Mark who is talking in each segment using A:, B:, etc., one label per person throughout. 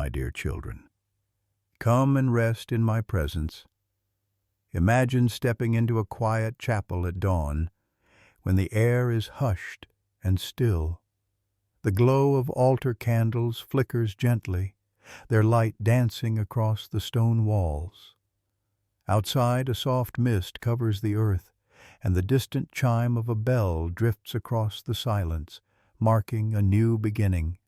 A: my dear children. Come and rest in my presence. Imagine stepping into a quiet chapel at dawn, when the air is hushed and still. The glow of altar candles flickers gently, their light dancing across the stone walls. Outside, a soft mist covers the earth, and the distant chime of a bell drifts across the silence, marking a new beginning.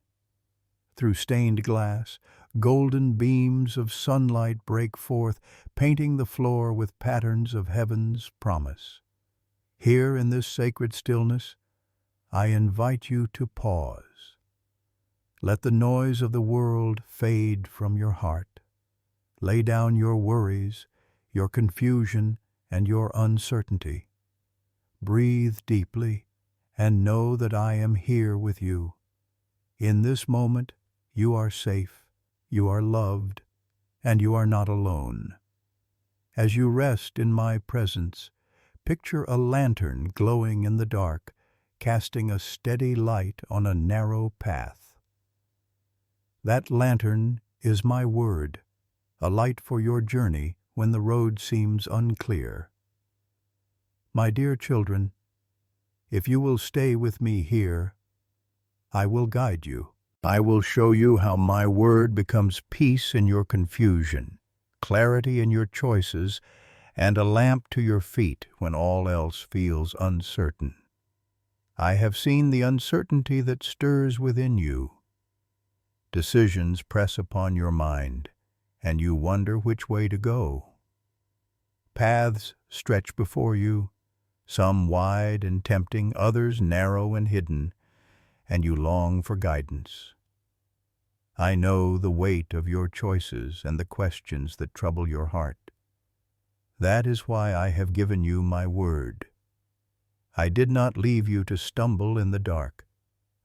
A: Through stained glass, golden beams of sunlight break forth, painting the floor with patterns of heaven's promise. Here in this sacred stillness, I invite you to pause. Let the noise of the world fade from your heart. Lay down your worries, your confusion, and your uncertainty. Breathe deeply and know that I am here with you. In this moment, you are safe, you are loved, and you are not alone. As you rest in my presence, picture a lantern glowing in the dark, casting a steady light on a narrow path. That lantern is my word, a light for your journey when the road seems unclear. My dear children, if you will stay with me here, I will guide you. I will show you how my word becomes peace in your confusion, clarity in your choices, and a lamp to your feet when all else feels uncertain. I have seen the uncertainty that stirs within you. Decisions press upon your mind, and you wonder which way to go. Paths stretch before you, some wide and tempting, others narrow and hidden, and you long for guidance. I know the weight of your choices and the questions that trouble your heart. That is why I have given you my word. I did not leave you to stumble in the dark.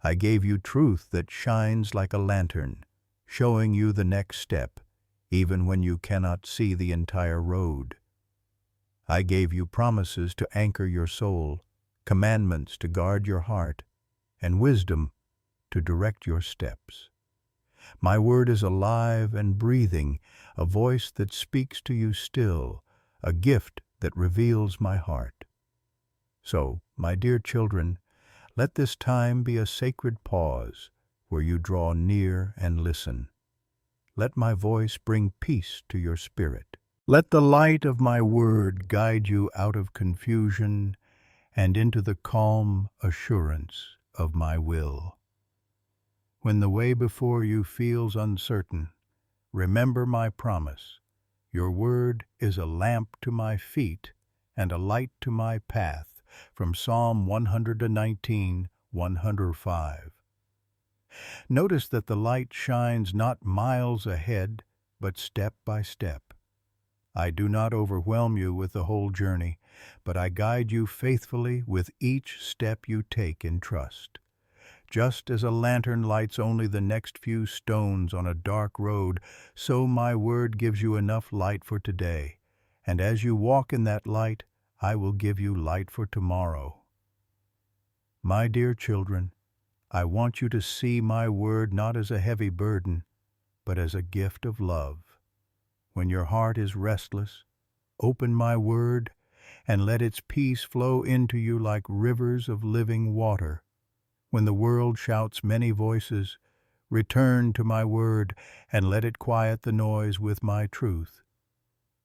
A: I gave you truth that shines like a lantern, showing you the next step, even when you cannot see the entire road. I gave you promises to anchor your soul, commandments to guard your heart, and wisdom to direct your steps. My word is alive and breathing, a voice that speaks to you still, a gift that reveals my heart. So, my dear children, let this time be a sacred pause where you draw near and listen. Let my voice bring peace to your spirit. Let the light of my word guide you out of confusion and into the calm assurance of my will. When the way before you feels uncertain, remember my promise. Your word is a lamp to my feet and a light to my path, from Psalm 119, 105. Notice that the light shines not miles ahead, but step by step. I do not overwhelm you with the whole journey, but I guide you faithfully with each step you take in trust. Just as a lantern lights only the next few stones on a dark road, so my word gives you enough light for today. And as you walk in that light, I will give you light for tomorrow. My dear children, I want you to see my word not as a heavy burden, but as a gift of love. When your heart is restless, open my word and let its peace flow into you like rivers of living water. When the world shouts many voices, return to my word and let it quiet the noise with my truth.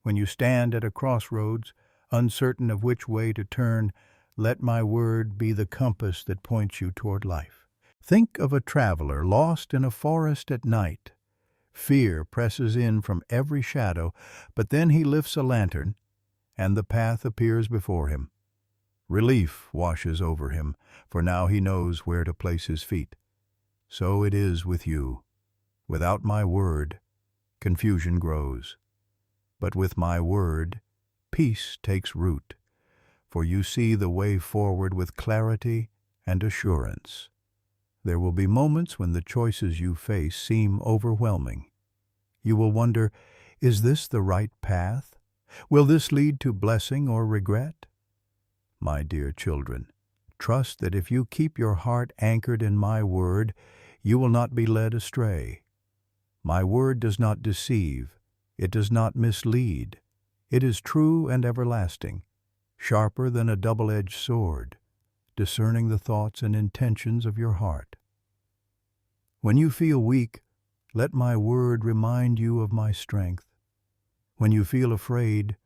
A: When you stand at a crossroads, uncertain of which way to turn, let my word be the compass that points you toward life. Think of a traveler lost in a forest at night. Fear presses in from every shadow, but then he lifts a lantern, and the path appears before him. Relief washes over him, for now he knows where to place his feet. So it is with you. Without my word, confusion grows. But with my word, peace takes root, for you see the way forward with clarity and assurance. There will be moments when the choices you face seem overwhelming. You will wonder, is this the right path? Will this lead to blessing or regret? My dear children, trust that if you keep your heart anchored in my word, you will not be led astray. My word does not deceive, it does not mislead. It is true and everlasting, sharper than a double-edged sword, discerning the thoughts and intentions of your heart. When you feel weak, let my word remind you of my strength. When you feel afraid,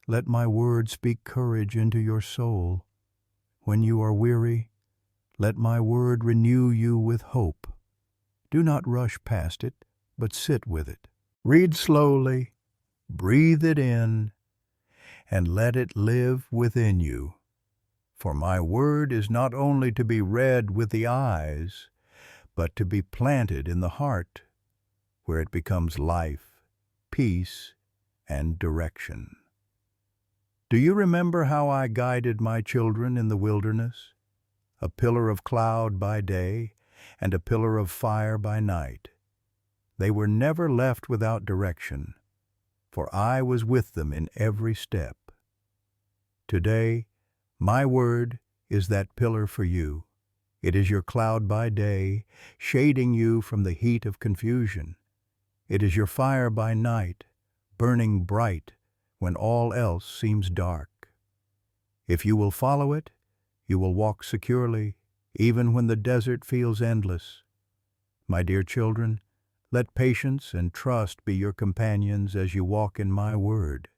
A: let my word speak courage into your soul. When you are weary, let my word renew you with hope. Do not rush past it, but sit with it. Read slowly, breathe it in, and let it live within you. For my word is not only to be read with the eyes, but to be planted in the heart, where it becomes life, peace, and direction. Do you remember how I guided my children in the wilderness? A pillar of cloud by day and a pillar of fire by night. They were never left without direction, for I was with them in every step. Today, my word is that pillar for you. It is your cloud by day, shading you from the heat of confusion. It is your fire by night, burning bright when all else seems dark. If you will follow it, you will walk securely, even when the desert feels endless. My dear children, let patience and trust be your companions as you walk in my word.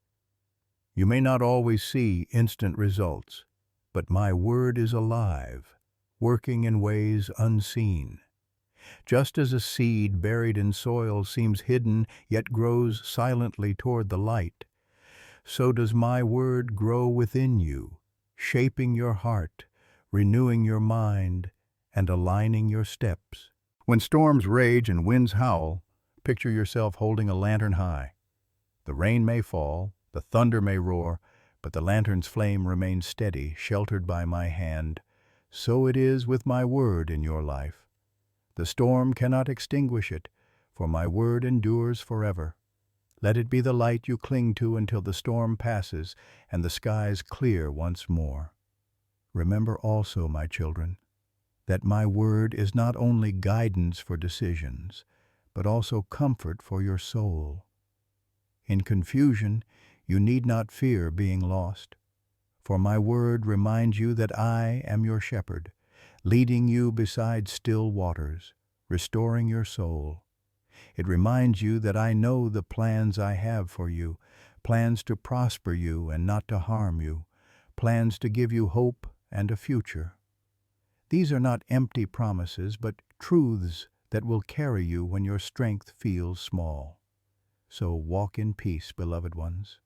A: You may not always see instant results, but my word is alive, working in ways unseen. Just as a seed buried in soil seems hidden yet grows silently toward the light, so does my word grow within you, shaping your heart, renewing your mind, and aligning your steps. When storms rage and winds howl, picture yourself holding a lantern high. The rain may fall, the thunder may roar, but the lantern's flame remains steady, sheltered by my hand. So it is with my word in your life. The storm cannot extinguish it, for my word endures forever. Let it be the light you cling to until the storm passes and the skies clear once more. Remember also, my children, that my word is not only guidance for decisions, but also comfort for your soul. In confusion, you need not fear being lost, for my word reminds you that I am your shepherd, leading you beside still waters, restoring your soul. It reminds you that I know the plans I have for you, plans to prosper you and not to harm you, plans to give you hope and a future. These are not empty promises, but truths that will carry you when your strength feels small. So walk in peace, beloved ones.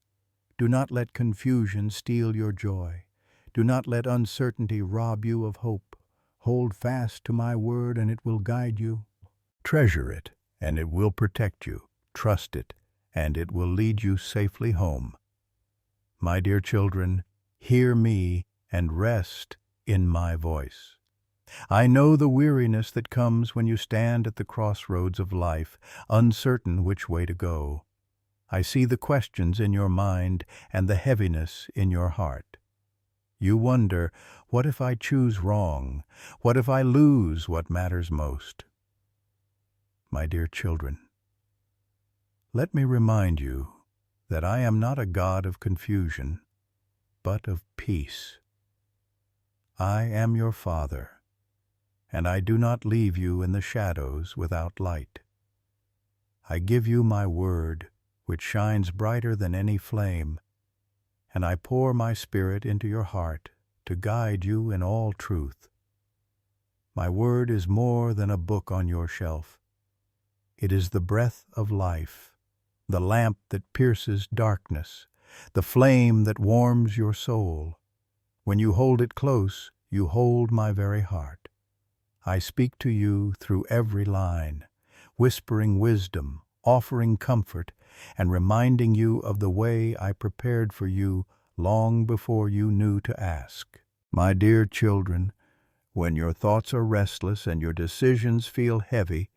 A: Do not let confusion steal your joy. Do not let uncertainty rob you of hope. Hold fast to my word and it will guide you. Treasure it, and it will protect you. Trust it, and it will lead you safely home. My dear children, hear me and rest in my voice. I know the weariness that comes when you stand at the crossroads of life, uncertain which way to go. I see the questions in your mind and the heaviness in your heart. You wonder, what if I choose wrong? What if I lose what matters most? My dear children, let me remind you that I am not a God of confusion, but of peace. I am your Father, and I do not leave you in the shadows without light. I give you my word, which shines brighter than any flame, and I pour my Spirit into your heart to guide you in all truth. My word is more than a book on your shelf. It is the breath of life, the lamp that pierces darkness, the flame that warms your soul. When you hold it close, you hold my very heart. I speak to you through every line, whispering wisdom, offering comfort, and reminding you of the way I prepared for you long before you knew to ask. My dear children, when your thoughts are restless and your decisions feel heavy,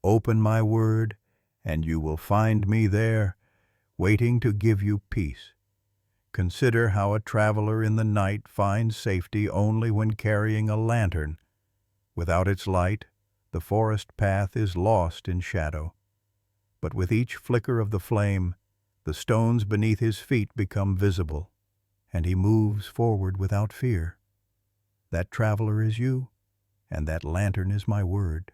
A: open my word, and you will find me there, waiting to give you peace. Consider how a traveler in the night finds safety only when carrying a lantern. Without its light, the forest path is lost in shadow. But with each flicker of the flame, the stones beneath his feet become visible, and he moves forward without fear. That traveler is you, and that lantern is my word.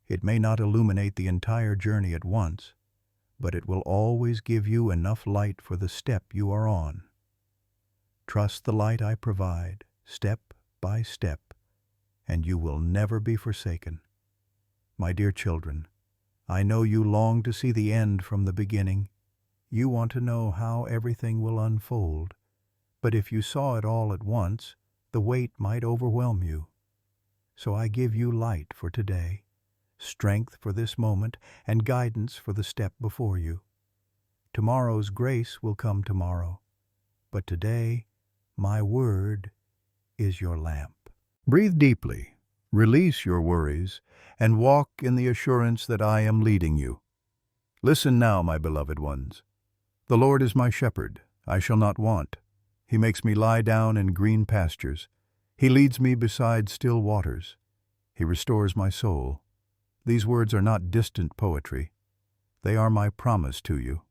A: It may not illuminate the entire journey at once, but it will always give you enough light for the step you are on. Trust the light I provide, step by step, and you will never be forsaken. My dear children, I know you long to see the end from the beginning. You want to know how everything will unfold, but if you saw it all at once, the weight might overwhelm you. So I give you light for today, strength for this moment, and guidance for the step before you. Tomorrow's grace will come tomorrow, but today, my word is your lamp. Breathe deeply, release your worries, and walk in the assurance that I am leading you. Listen now, my beloved ones. The Lord is my shepherd, I shall not want. He makes me lie down in green pastures. He leads me beside still waters. He restores my soul. These words are not distant poetry. They are my promise to you.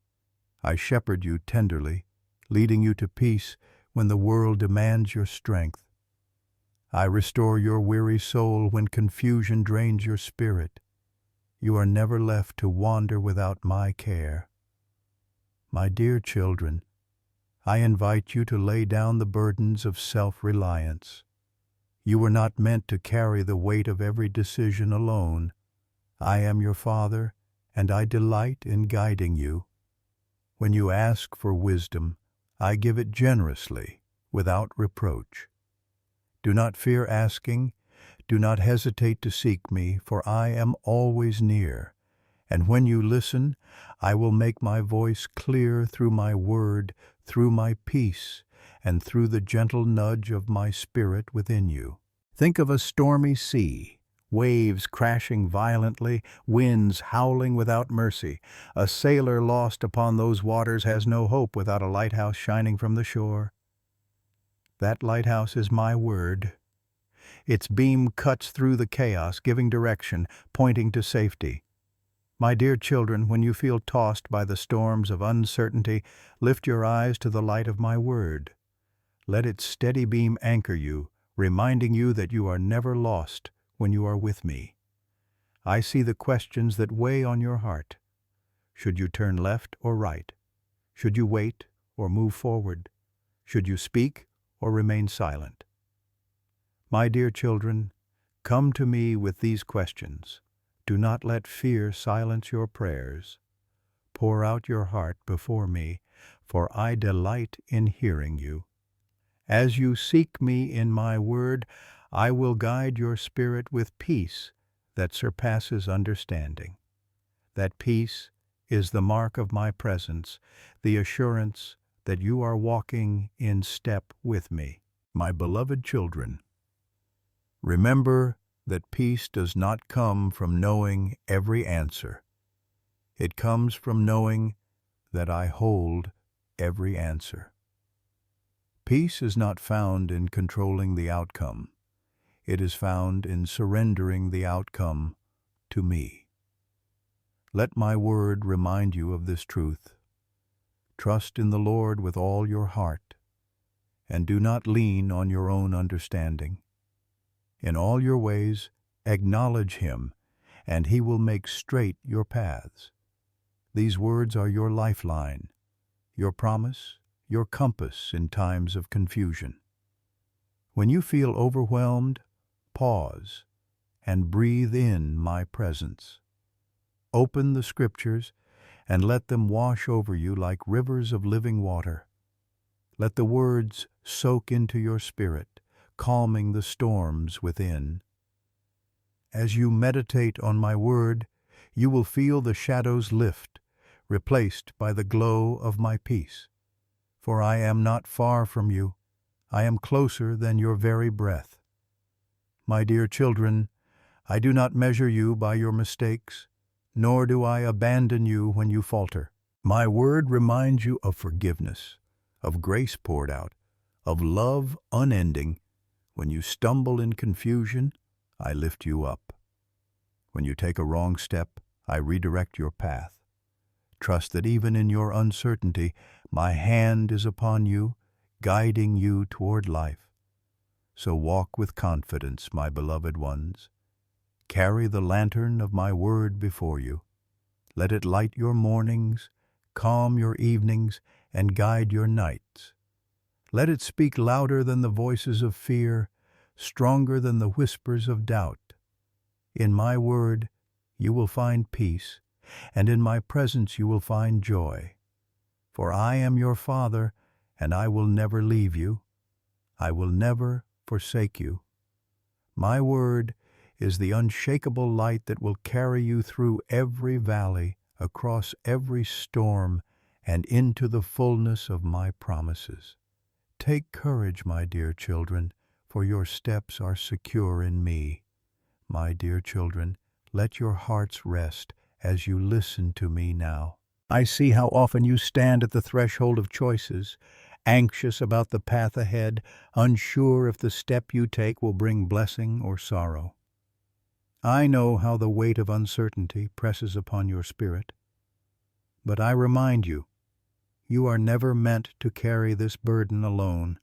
A: I shepherd you tenderly, leading you to peace when the world demands your strength. I restore your weary soul when confusion drains your spirit. You are never left to wander without my care. My dear children, I invite you to lay down the burdens of self-reliance. You were not meant to carry the weight of every decision alone. I am your Father, and I delight in guiding you. When you ask for wisdom, I give it generously, without reproach. Do not fear asking, do not hesitate to seek me, for I am always near. And when you listen, I will make my voice clear through my word, through my peace, and through the gentle nudge of my spirit within you. Think of a stormy sea, waves crashing violently, winds howling without mercy. A sailor lost upon those waters has no hope without a lighthouse shining from the shore. That lighthouse is my word. Its beam cuts through the chaos, giving direction, pointing to safety. My dear children, when you feel tossed by the storms of uncertainty, lift your eyes to the light of my word. Let its steady beam anchor you, reminding you that you are never lost when you are with me. I see the questions that weigh on your heart. Should you turn left or right? Should you wait or move forward? Should you speak or remain silent? My dear children, come to me with these questions. Do not let fear silence your prayers. Pour out your heart before me, for I delight in hearing you. As you seek me in my word, I will guide your spirit with peace that surpasses understanding. That peace is the mark of my presence, the assurance that you are walking in step with me. My beloved children, remember that peace does not come from knowing every answer. It comes from knowing that I hold every answer. Peace is not found in controlling the outcome. It is found in surrendering the outcome to me. Let my word remind you of this truth. Trust in the Lord with all your heart, and do not lean on your own understanding. In all your ways, acknowledge Him, and He will make straight your paths. These words are your lifeline, your promise, your compass in times of confusion. When you feel overwhelmed, pause and breathe in my presence. Open the Scriptures and let them wash over you like rivers of living water. Let the words soak into your spirit, calming the storms within. As you meditate on my word, you will feel the shadows lift, replaced by the glow of my peace. For I am not far from you, I am closer than your very breath. My dear children, I do not measure you by your mistakes, nor do I abandon you when you falter. My word reminds you of forgiveness, of grace poured out, of love unending. When you stumble in confusion, I lift you up. When you take a wrong step, I redirect your path. Trust that even in your uncertainty, my hand is upon you, guiding you toward life. So walk with confidence, my beloved ones. Carry the lantern of my word before you. Let it light your mornings, calm your evenings, and guide your nights. Let it speak louder than the voices of fear, stronger than the whispers of doubt. In my word, you will find peace, and in my presence you will find joy. For I am your Father, and I will never leave you. I will never forsake you. My word is the unshakable light that will carry you through every valley, across every storm, and into the fullness of my promises. Take courage, my dear children, for your steps are secure in me. My dear children, let your hearts rest as you listen to me now. I see how often you stand at the threshold of choices, anxious about the path ahead, unsure if the step you take will bring blessing or sorrow. I know how the weight of uncertainty presses upon your spirit. But I remind you, you are never meant to carry this burden alone.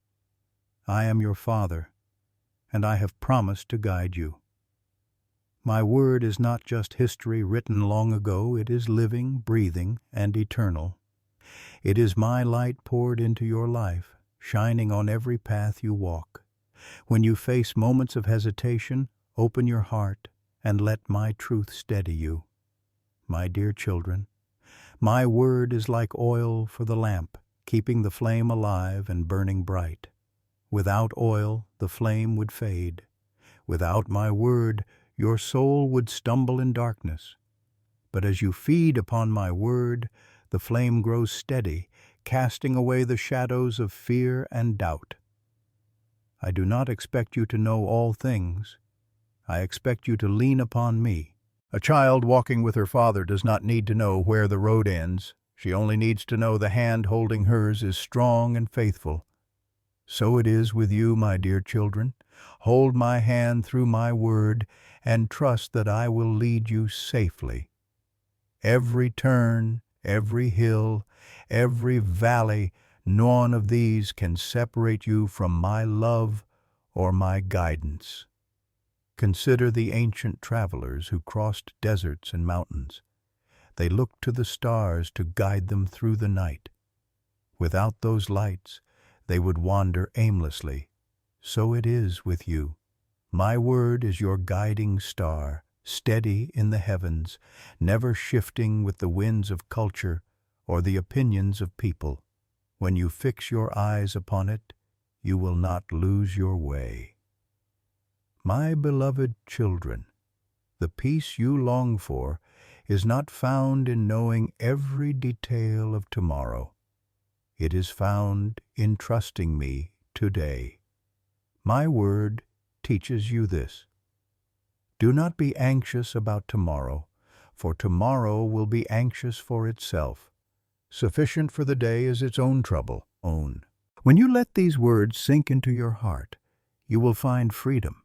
A: I am your Father, and I have promised to guide you. My word is not just history written long ago, it is living, breathing, and eternal. It is my light poured into your life, shining on every path you walk. When you face moments of hesitation, open your heart and let my truth steady you. My dear children, my word is like oil for the lamp, keeping the flame alive and burning bright. Without oil, the flame would fade. Without my word, your soul would stumble in darkness. But as you feed upon my word, the flame grows steady, casting away the shadows of fear and doubt. I do not expect you to know all things. I expect you to lean upon me. A child walking with her father does not need to know where the road ends. She only needs to know the hand holding hers is strong and faithful. So it is with you, my dear children. Hold my hand through my word and trust that I will lead you safely. Every turn, every hill, every valley, none of these can separate you from my love or my guidance. Consider the ancient travelers who crossed deserts and mountains. They looked to the stars to guide them through the night. Without those lights, they would wander aimlessly. So it is with you. My word is your guiding star, steady in the heavens, never shifting with the winds of culture or the opinions of people. When you fix your eyes upon it, you will not lose your way. My beloved children, the peace you long for is not found in knowing every detail of tomorrow. It is found in trusting me today. My word teaches you this. Do not be anxious about tomorrow, for tomorrow will be anxious for itself. Sufficient for the day is its own trouble. When you let these words sink into your heart, you will find freedom.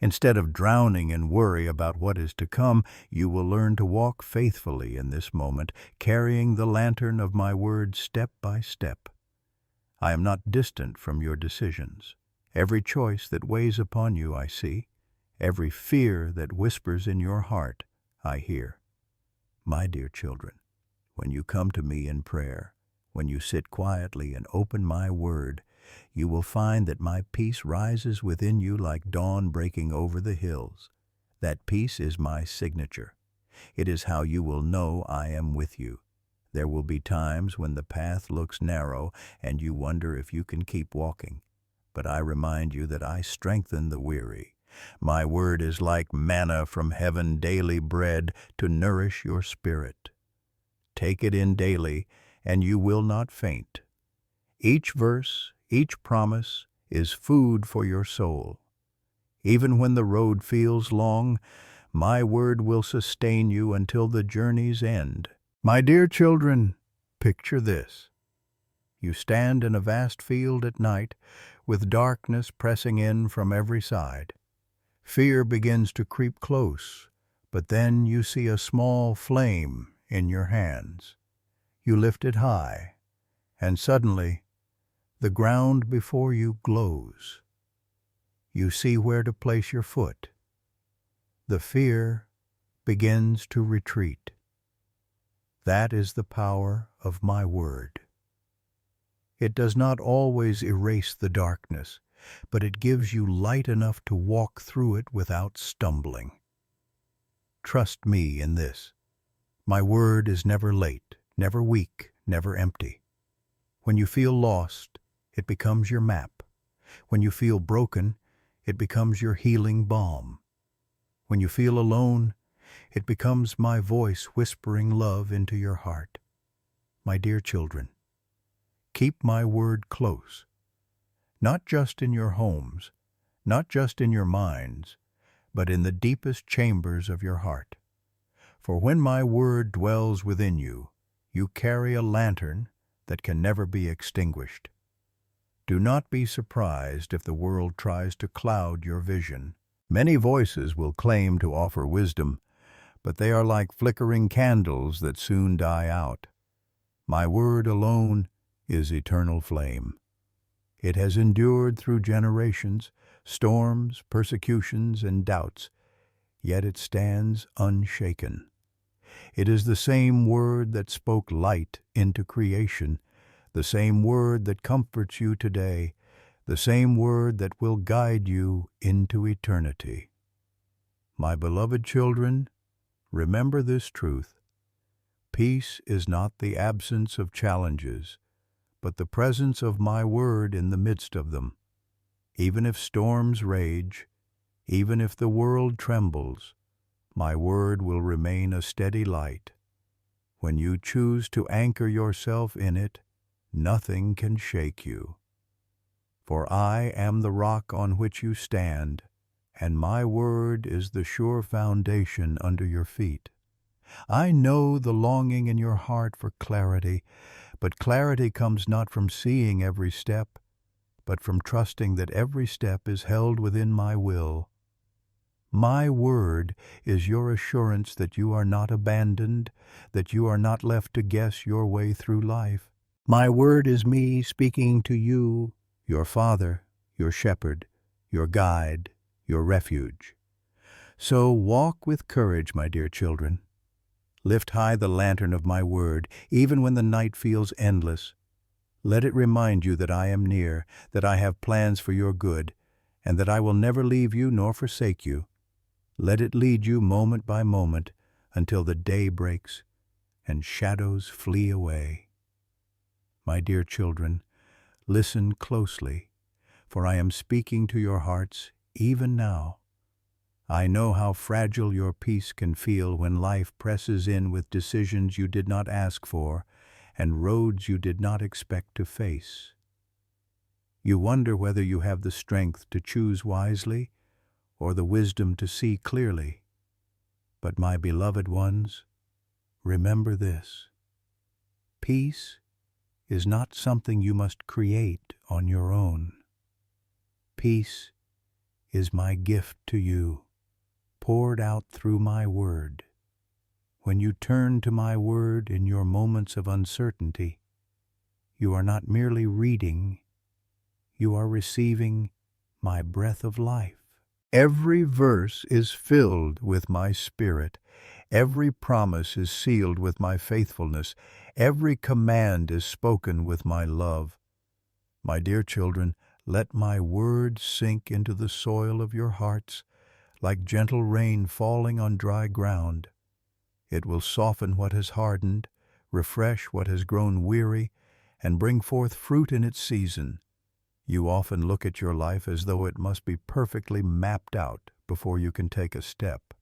A: Instead of drowning in worry about what is to come, you will learn to walk faithfully in this moment, carrying the lantern of my word step by step. I am not distant from your decisions. Every choice that weighs upon you I see. Every fear that whispers in your heart I hear. My dear children, when you come to me in prayer, when you sit quietly and open my word, you will find that my peace rises within you like dawn breaking over the hills. That peace is my signature. It is how you will know I am with you. There will be times when the path looks narrow and you wonder if you can keep walking. But I remind you that I strengthen the weary. My word is like manna from heaven, daily bread to nourish your spirit. Take it in daily, and you will not faint. Each verse, each promise is food for your soul. Even when the road feels long, my word will sustain you until the journey's end. My dear children, picture this. You stand in a vast field at night, with darkness pressing in from every side. Fear begins to creep close, but then you see a small flame in your hands. You lift it high, and suddenly the ground before you glows. You see where to place your foot. The fear begins to retreat. That is the power of my word. It does not always erase the darkness, but it gives you light enough to walk through it without stumbling. Trust me in this. My word is never late, never weak, never empty. When you feel lost, it becomes your map. When you feel broken, it becomes your healing balm. When you feel alone, it becomes my voice whispering love into your heart. My dear children, keep my word close, not just in your homes, not just in your minds, but in the deepest chambers of your heart. For when my word dwells within you, you carry a lantern that can never be extinguished. Do not be surprised if the world tries to cloud your vision. Many voices will claim to offer wisdom, but they are like flickering candles that soon die out. My word alone is eternal flame. It has endured through generations, storms, persecutions, and doubts, yet it stands unshaken. It is the same word that spoke light into creation, the same word that comforts you today, the same word that will guide you into eternity. My beloved children, remember this truth. Peace is not the absence of challenges, but the presence of my word in the midst of them. Even if storms rage, even if the world trembles, my word will remain a steady light. When you choose to anchor yourself in it, nothing can shake you. For I am the rock on which you stand, and my word is the sure foundation under your feet. I know the longing in your heart for clarity, but clarity comes not from seeing every step, but from trusting that every step is held within my will. My word is your assurance that you are not abandoned, that you are not left to guess your way through life. My word is me speaking to you, your Father, your Shepherd, your Guide, your Refuge. So walk with courage, my dear children. Lift high the lantern of my word, even when the night feels endless. Let it remind you that I am near, that I have plans for your good, and that I will never leave you nor forsake you. Let it lead you moment by moment until the day breaks and shadows flee away. My dear children, listen closely, for I am speaking to your hearts even now. I know how fragile your peace can feel when life presses in with decisions you did not ask for and roads you did not expect to face. You wonder whether you have the strength to choose wisely or the wisdom to see clearly. But my beloved ones, remember this. Peace is not something you must create on your own. Peace is my gift to you, poured out through my word. When you turn to my word in your moments of uncertainty, you are not merely reading, you are receiving my breath of life. Every verse is filled with my spirit. Every promise is sealed with my faithfulness. Every command is spoken with my love. My dear children, let my word sink into the soil of your hearts like gentle rain falling on dry ground. It will soften what has hardened, refresh what has grown weary, and bring forth fruit in its season. You often look at your life as though it must be perfectly mapped out before you can take a step.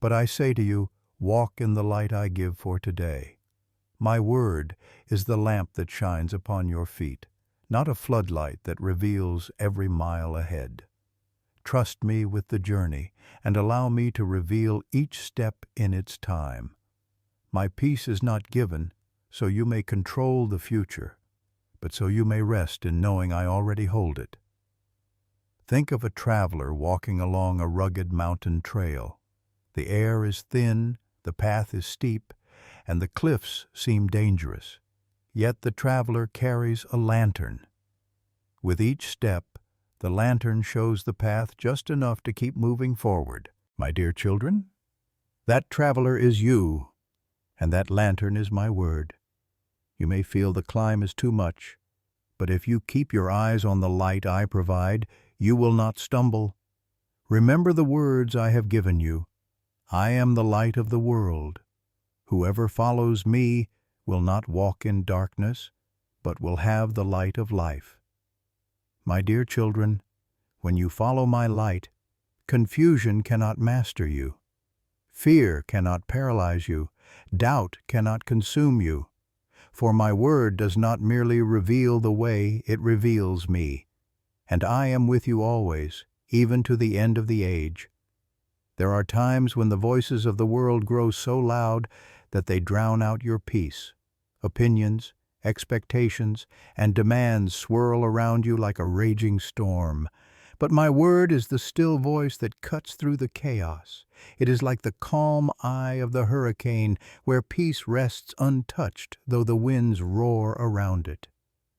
A: But I say to you, walk in the light I give for today. My word is the lamp that shines upon your feet, not a floodlight that reveals every mile ahead. Trust me with the journey and allow me to reveal each step in its time. My peace is not given so you may control the future, but so you may rest in knowing I already hold it. Think of a traveler walking along a rugged mountain trail. The air is thin, the path is steep, and the cliffs seem dangerous. Yet the traveler carries a lantern. With each step, the lantern shows the path just enough to keep moving forward. My dear children, that traveler is you, and that lantern is my word. You may feel the climb is too much, but if you keep your eyes on the light I provide, you will not stumble. Remember the words I have given you. I am the light of the world. Whoever follows me will not walk in darkness, but will have the light of life. My dear children, when you follow my light, confusion cannot master you. Fear cannot paralyze you. Doubt cannot consume you. For my word does not merely reveal the way, it reveals me. And I am with you always, even to the end of the age. There are times when the voices of the world grow so loud that they drown out your peace. Opinions, expectations, and demands swirl around you like a raging storm. But my word is the still voice that cuts through the chaos. It is like the calm eye of the hurricane, where peace rests untouched, though the winds roar around it.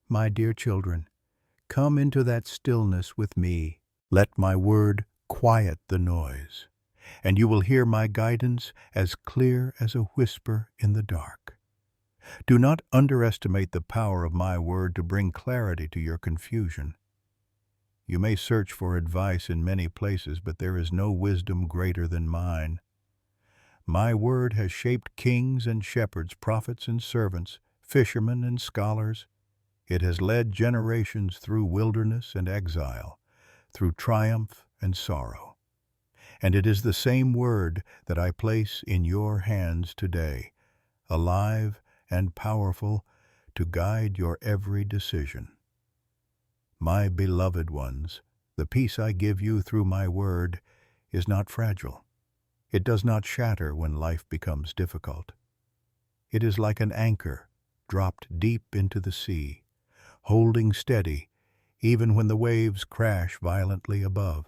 A: My dear children, come into that stillness with me. Let my word quiet the noise, and you will hear my guidance as clear as a whisper in the dark. Do not underestimate the power of my word to bring clarity to your confusion. You may search for advice in many places, but there is no wisdom greater than mine. My word has shaped kings and shepherds, prophets and servants, fishermen and scholars. It has led generations through wilderness and exile, through triumph and sorrow. And it is the same word that I place in your hands today, alive and powerful to guide your every decision. My beloved ones, the peace I give you through my word is not fragile. It does not shatter when life becomes difficult. It is like an anchor dropped deep into the sea, holding steady even when the waves crash violently above.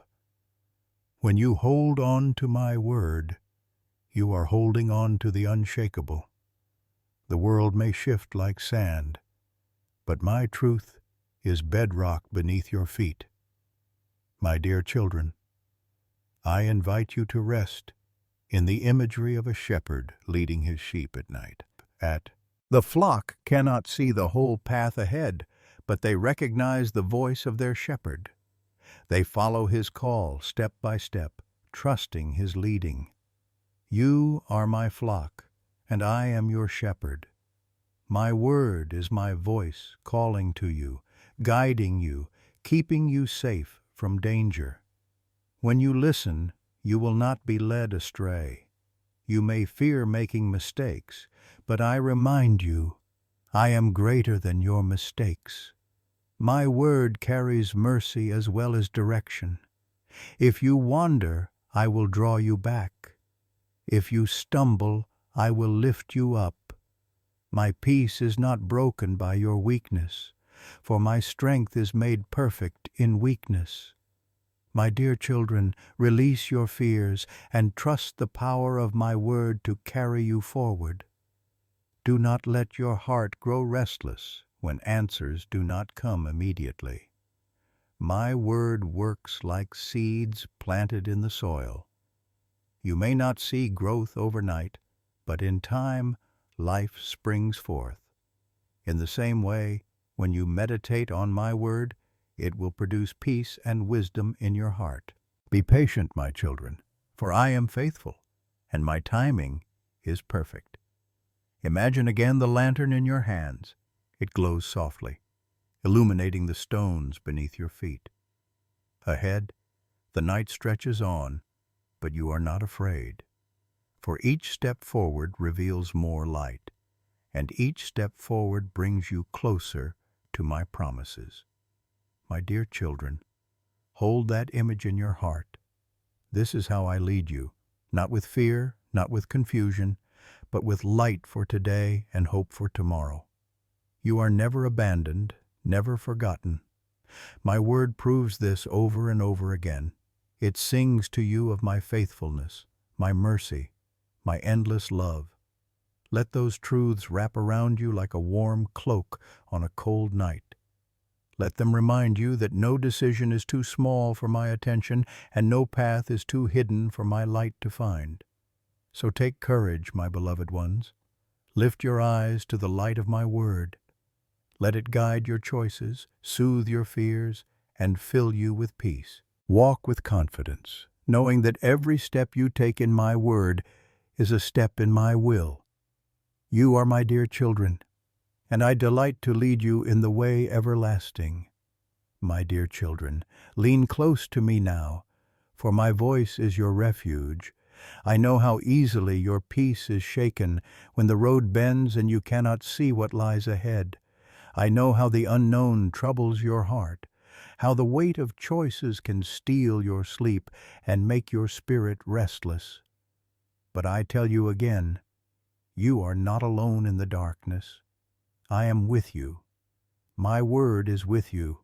A: When you hold on to my word, you are holding on to the unshakable. The world may shift like sand, but my truth is bedrock beneath your feet. My dear children, I invite you to rest in the imagery of a shepherd leading his sheep at night. The flock cannot see the whole path ahead, but they recognize the voice of their shepherd. They follow his call step by step, trusting his leading. You are my flock, and I am your shepherd. My word is my voice calling to you, guiding you, keeping you safe from danger. When you listen, you will not be led astray. You may fear making mistakes, but I remind you, I am greater than your mistakes. My word carries mercy as well as direction. If you wander, I will draw you back. If you stumble, I will lift you up. My peace is not broken by your weakness, for my strength is made perfect in weakness. My dear children, release your fears and trust the power of my word to carry you forward. Do not let your heart grow restless when answers do not come immediately. My word works like seeds planted in the soil. You may not see growth overnight, but in time, life springs forth. In the same way, when you meditate on my word, it will produce peace and wisdom in your heart. Be patient, my children, for I am faithful, and my timing is perfect. Imagine again the lantern in your hands. It glows softly, illuminating the stones beneath your feet. Ahead, the night stretches on, but you are not afraid. For each step forward reveals more light, and each step forward brings you closer to my promises. My dear children, hold that image in your heart. This is how I lead you, not with fear, not with confusion, but with light for today and hope for tomorrow. You are never abandoned, never forgotten. My word proves this over and over again. It sings to you of my faithfulness, my mercy, my endless love. Let those truths wrap around you like a warm cloak on a cold night. Let them remind you that no decision is too small for my attention and no path is too hidden for my light to find. So take courage, my beloved ones. Lift your eyes to the light of my word. Let it guide your choices, soothe your fears, and fill you with peace. Walk with confidence, knowing that every step you take in my word is a step in my will. You are my dear children, and I delight to lead you in the way everlasting. My dear children, lean close to me now, for my voice is your refuge. I know how easily your peace is shaken when the road bends and you cannot see what lies ahead. I know how the unknown troubles your heart, how the weight of choices can steal your sleep and make your spirit restless. But I tell you again, you are not alone in the darkness. I am with you. My word is with you,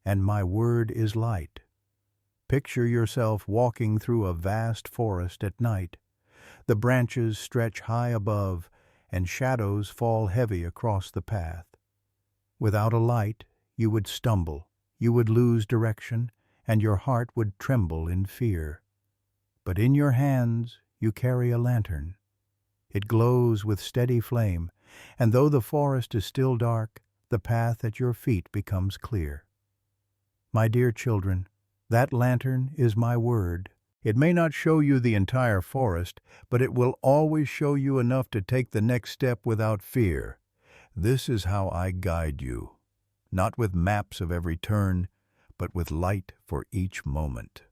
A: and my word is light. Picture yourself walking through a vast forest at night. The branches stretch high above, and shadows fall heavy across the path. Without a light, you would stumble, you would lose direction, and your heart would tremble in fear. But in your hands you carry a lantern. It glows with steady flame, and though the forest is still dark, the path at your feet becomes clear. My dear children, that lantern is my word. It may not show you the entire forest, but it will always show you enough to take the next step without fear. This is how I guide you, not with maps of every turn, but with light for each moment.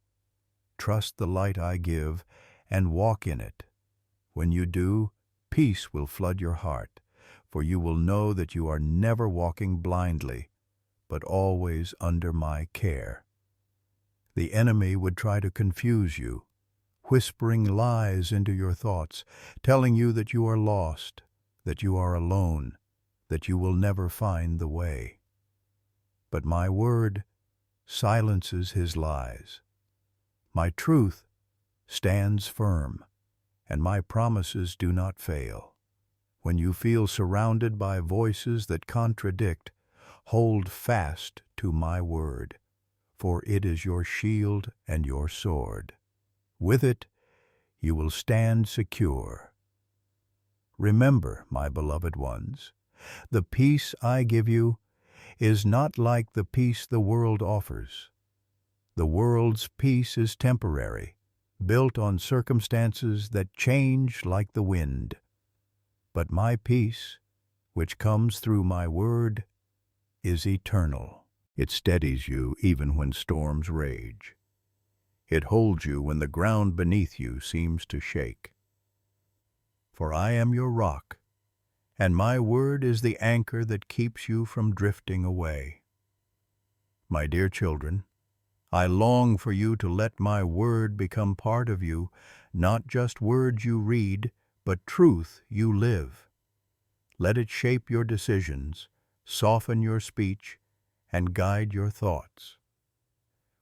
A: Trust the light I give and walk in it. When you do, peace will flood your heart, for you will know that you are never walking blindly, but always under my care. The enemy would try to confuse you, whispering lies into your thoughts, telling you that you are lost, that you are alone, that you will never find the way. But my word silences his lies. My truth stands firm, and my promises do not fail. When you feel surrounded by voices that contradict, hold fast to my word, for it is your shield and your sword. With it, you will stand secure. Remember, my beloved ones, the peace I give you is not like the peace the world offers. The world's peace is temporary, built on circumstances that change like the wind. But my peace, which comes through my word, is eternal. It steadies you even when storms rage. It holds you when the ground beneath you seems to shake. For I am your rock, and my word is the anchor that keeps you from drifting away. My dear children, I long for you to let my word become part of you, not just words you read, but truth you live. Let it shape your decisions, soften your speech, and guide your thoughts.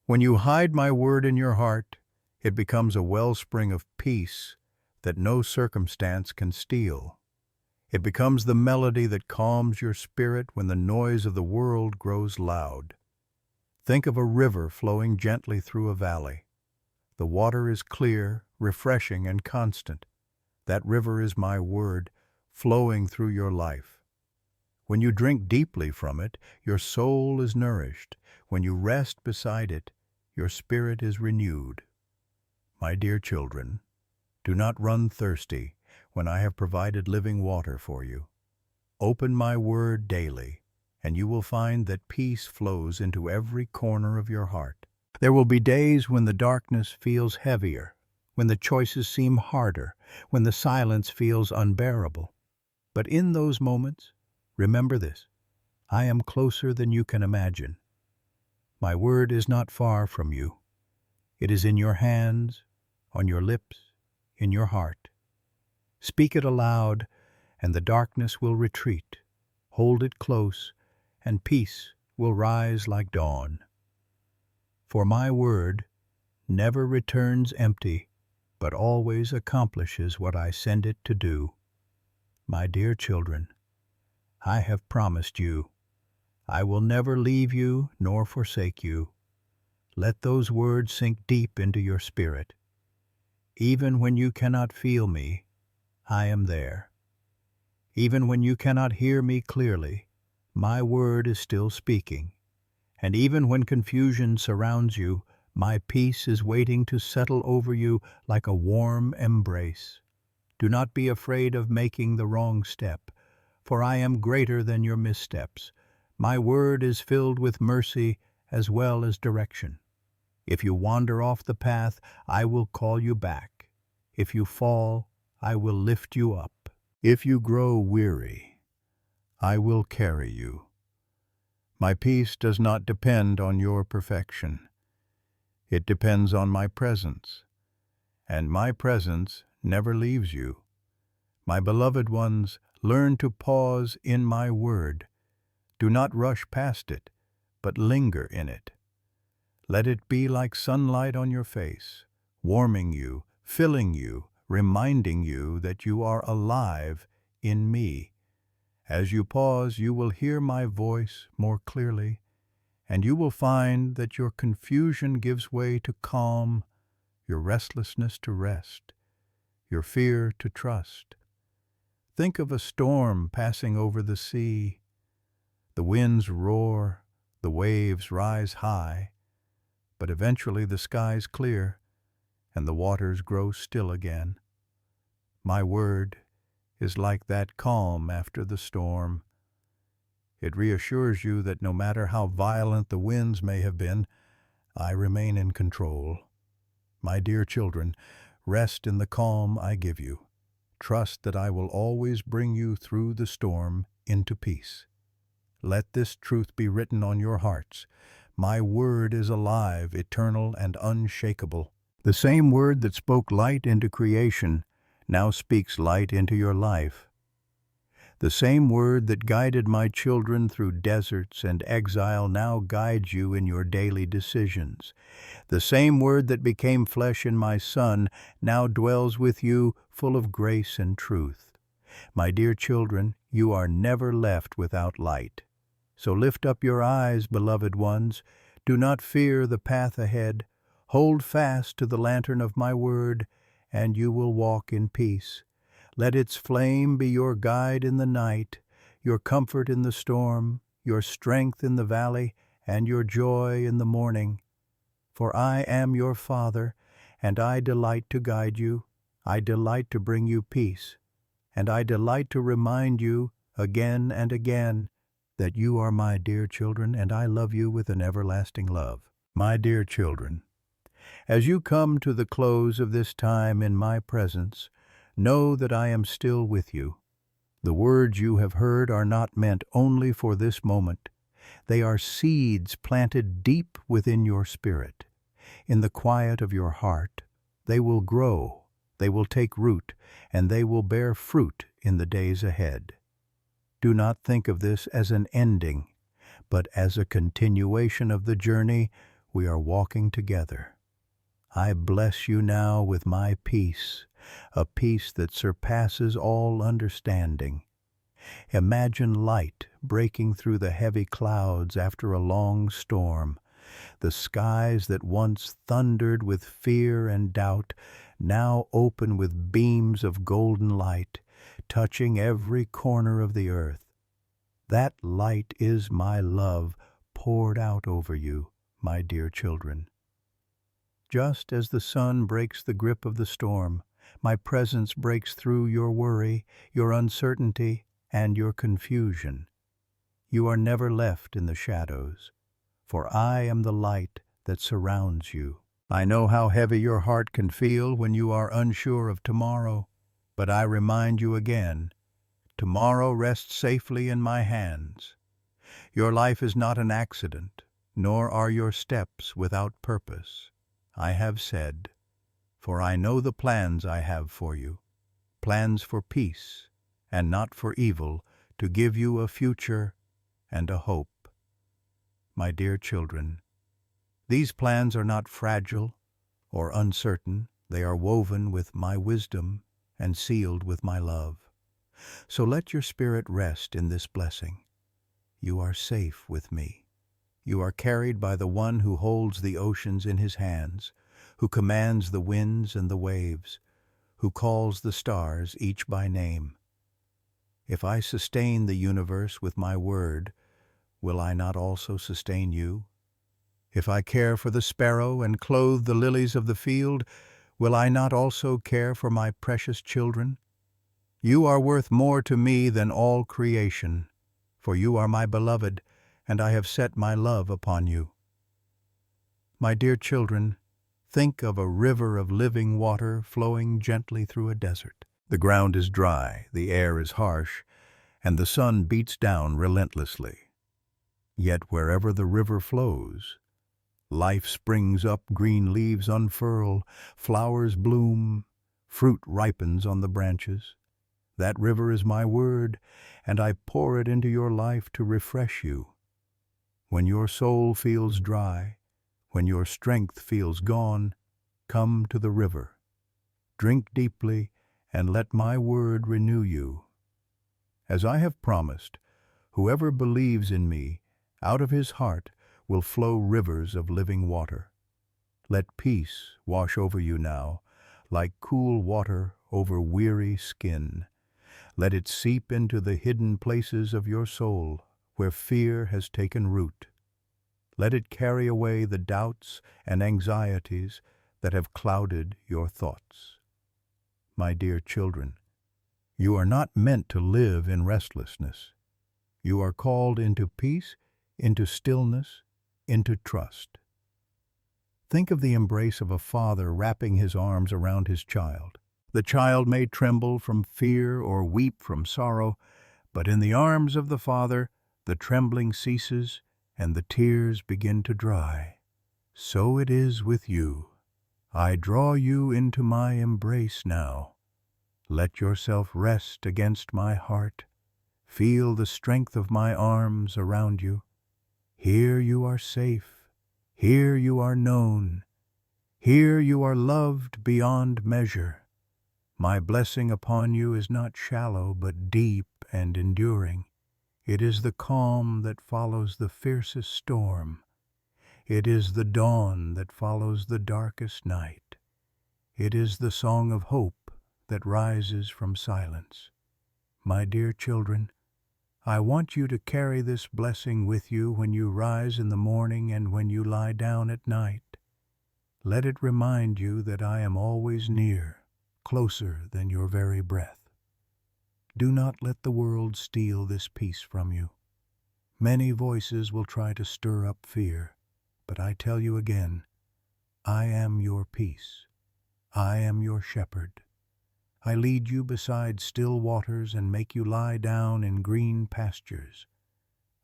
A: When you hide my word in your heart, it becomes a wellspring of peace that no circumstance can steal. It becomes the melody that calms your spirit when the noise of the world grows loud. Think of a river flowing gently through a valley. The water is clear, refreshing, and constant. That river is my word, flowing through your life. When you drink deeply from it, your soul is nourished. When you rest beside it, your spirit is renewed. My dear children, do not run thirsty when I have provided living water for you. Open my word daily, and you will find that peace flows into every corner of your heart. There will be days when the darkness feels heavier, when the choices seem harder, when the silence feels unbearable. But in those moments, remember this: I am closer than you can imagine. My word is not far from you. It is in your hands, on your lips, in your heart. Speak it aloud, and the darkness will retreat. Hold it close, and peace will rise like dawn. For my word never returns empty, but always accomplishes what I send it to do. My dear children, I have promised you, I will never leave you nor forsake you. Let those words sink deep into your spirit. Even when you cannot feel me, I am there. Even when you cannot hear me clearly, my word is still speaking. And even when confusion surrounds you, my peace is waiting to settle over you like a warm embrace. Do not be afraid of making the wrong step, for I am greater than your missteps. My word is filled with mercy as well as direction. If you wander off the path, I will call you back. If you fall, I will lift you up. If you grow weary, I will carry you. My peace does not depend on your perfection. It depends on my presence, and my presence never leaves you. My beloved ones, learn to pause in my word. Do not rush past it, but linger in it. Let it be like sunlight on your face, warming you, filling you, reminding you that you are alive in me. As you pause, you will hear my voice more clearly, and you will find that your confusion gives way to calm, your restlessness to rest, your fear to trust. Think of a storm passing over the sea. The winds roar, the waves rise high, but eventually the skies clear and the waters grow still again. My word is like that calm after the storm. It reassures you that no matter how violent the winds may have been, I remain in control. My dear children, rest in the calm I give you. Trust that I will always bring you through the storm into peace. Let this truth be written on your hearts. My word is alive, eternal, and unshakable. The same word that spoke light into creation now speaks light into your life. The same word that guided my children through deserts and exile now guides you in your daily decisions. The same word that became flesh in my Son now dwells with you, full of grace and truth. My dear children, you are never left without light. So lift up your eyes, beloved ones. Do not fear the path ahead. Hold fast to the lantern of my word, and you will walk in peace. Let its flame be your guide in the night, your comfort in the storm, your strength in the valley, and your joy in the morning. For I am your Father, and I delight to guide you. I delight to bring you peace, and I delight to remind you again and again that you are my dear children, and I love you with an everlasting love. My dear children, as you come to the close of this time in my presence, know that I am still with you. The words you have heard are not meant only for this moment. They are seeds planted deep within your spirit. In the quiet of your heart, they will grow, they will take root, and they will bear fruit in the days ahead. Do not think of this as an ending, but as a continuation of the journey we are walking together. I bless you now with my peace, a peace that surpasses all understanding. Imagine light breaking through the heavy clouds after a long storm. The skies that once thundered with fear and doubt now open with beams of golden light, touching every corner of the earth. That light is my love poured out over you, my dear children. Just as the sun breaks the grip of the storm, my presence breaks through your worry, your uncertainty, and your confusion. You are never left in the shadows, for I am the light that surrounds you. I know how heavy your heart can feel when you are unsure of tomorrow, but I remind you again, tomorrow rests safely in my hands. Your life is not an accident, nor are your steps without purpose. I have said, for I know the plans I have for you, plans for peace and not for evil, to give you a future and a hope. My dear children, these plans are not fragile or uncertain. They are woven with my wisdom and sealed with my love. So let your spirit rest in this blessing. You are safe with me. You are carried by the one who holds the oceans in his hands, who commands the winds and the waves, who calls the stars each by name. If I sustain the universe with my word, will I not also sustain you? If I care for the sparrow and clothe the lilies of the field, will I not also care for my precious children? You are worth more to me than all creation, for you are my beloved, and I have set my love upon you. My dear children, think of a river of living water flowing gently through a desert. The ground is dry, the air is harsh, and the sun beats down relentlessly. Yet wherever the river flows, life springs up, green leaves unfurl, flowers bloom, fruit ripens on the branches. That river is my word, and I pour it into your life to refresh you. When your soul feels dry, when your strength feels gone, come to the river. Drink deeply, and let my word renew you. As I have promised, whoever believes in me, out of his heart will flow rivers of living water. Let peace wash over you now, like cool water over weary skin. Let it seep into the hidden places of your soul, where fear has taken root. Let it carry away the doubts and anxieties that have clouded your thoughts. My dear children, you are not meant to live in restlessness. You are called into peace, into stillness, into trust. Think of the embrace of a father wrapping his arms around his child. The child may tremble from fear or weep from sorrow, but in the arms of the Father, the trembling ceases and the tears begin to dry. So it is with you. I draw you into my embrace now. Let yourself rest against my heart. Feel the strength of my arms around you. Here you are safe. Here you are known. Here you are loved beyond measure. My blessing upon you is not shallow, but deep and enduring. It is the calm that follows the fiercest storm. It is the dawn that follows the darkest night. It is the song of hope that rises from silence. My dear children, I want you to carry this blessing with you when you rise in the morning and when you lie down at night. Let it remind you that I am always near, closer than your very breath. Do not let the world steal this peace from you. Many voices will try to stir up fear, but I tell you again, I am your peace. I am your shepherd. I lead you beside still waters and make you lie down in green pastures.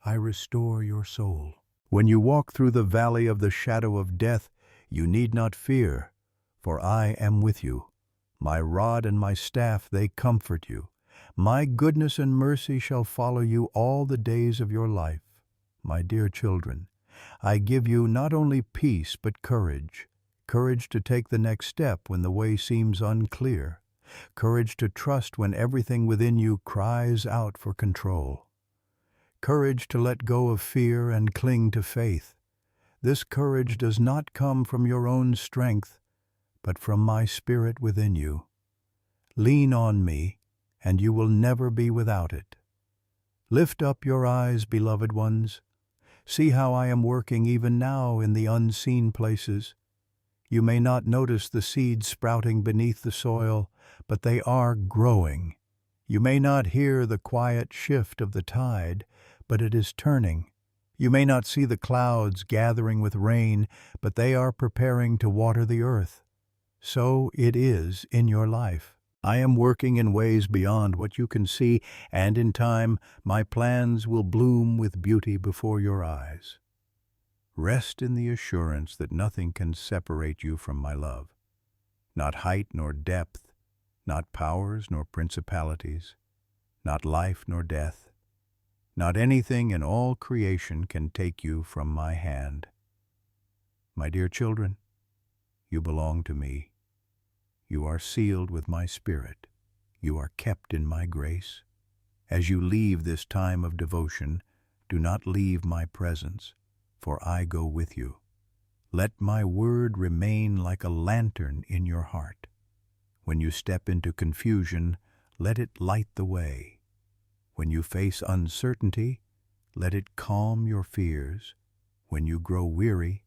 A: I restore your soul. When you walk through the valley of the shadow of death, you need not fear, for I am with you. My rod and my staff, they comfort you. My goodness and mercy shall follow you all the days of your life. My dear children, I give you not only peace but courage. Courage to take the next step when the way seems unclear. Courage to trust when everything within you cries out for control. Courage to let go of fear and cling to faith. This courage does not come from your own strength, but from my Spirit within you. Lean on me, and you will never be without it. Lift up your eyes, beloved ones. See how I am working even now in the unseen places. You may not notice the seeds sprouting beneath the soil, but they are growing. You may not hear the quiet shift of the tide, but it is turning. You may not see the clouds gathering with rain, but they are preparing to water the earth. So it is in your life. I am working in ways beyond what you can see, and in time my plans will bloom with beauty before your eyes. Rest in the assurance that nothing can separate you from my love. Not height nor depth, not powers nor principalities, not life nor death, not anything in all creation can take you from my hand. My dear children, you belong to me. You are sealed with my Spirit. you are kept in my grace. As you leave this time of devotion, do not leave my presence, for I go with you. Let my word remain like a lantern in your heart. When you step into confusion, let it light the way. When you face uncertainty, let it calm your fears. When you grow weary,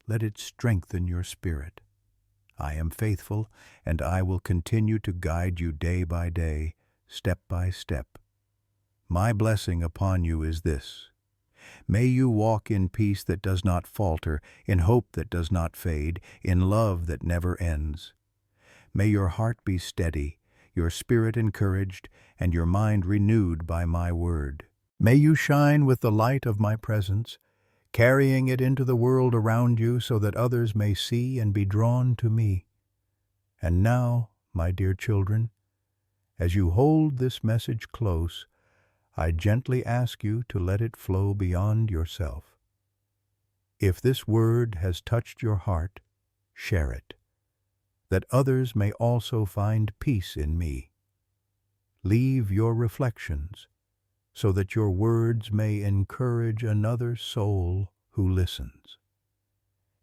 A: let it strengthen your spirit. I am faithful, and I will continue to guide you day by day, step by step. My blessing upon you is this: may you walk in peace that does not falter, in hope that does not fade, in love that never ends. May your heart be steady, your spirit encouraged, and your mind renewed by my word. May you shine with the light of my presence, carrying it into the world around you so that others may see and be drawn to me. And now, my dear children, as you hold this message close, I gently ask you to let it flow beyond yourself. If this word has touched your heart, share it, that others may also find peace in me. Leave your reflections, so that your words may encourage another soul who listens.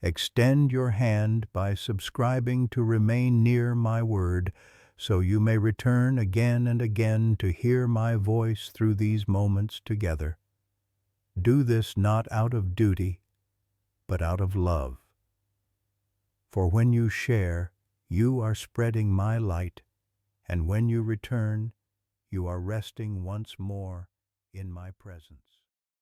A: Extend your hand by subscribing to remain near my word, so you may return again and again to hear my voice through these moments together. Do this not out of duty, but out of love. For when you share, you are spreading my light, and when you return, you are resting once more in my presence.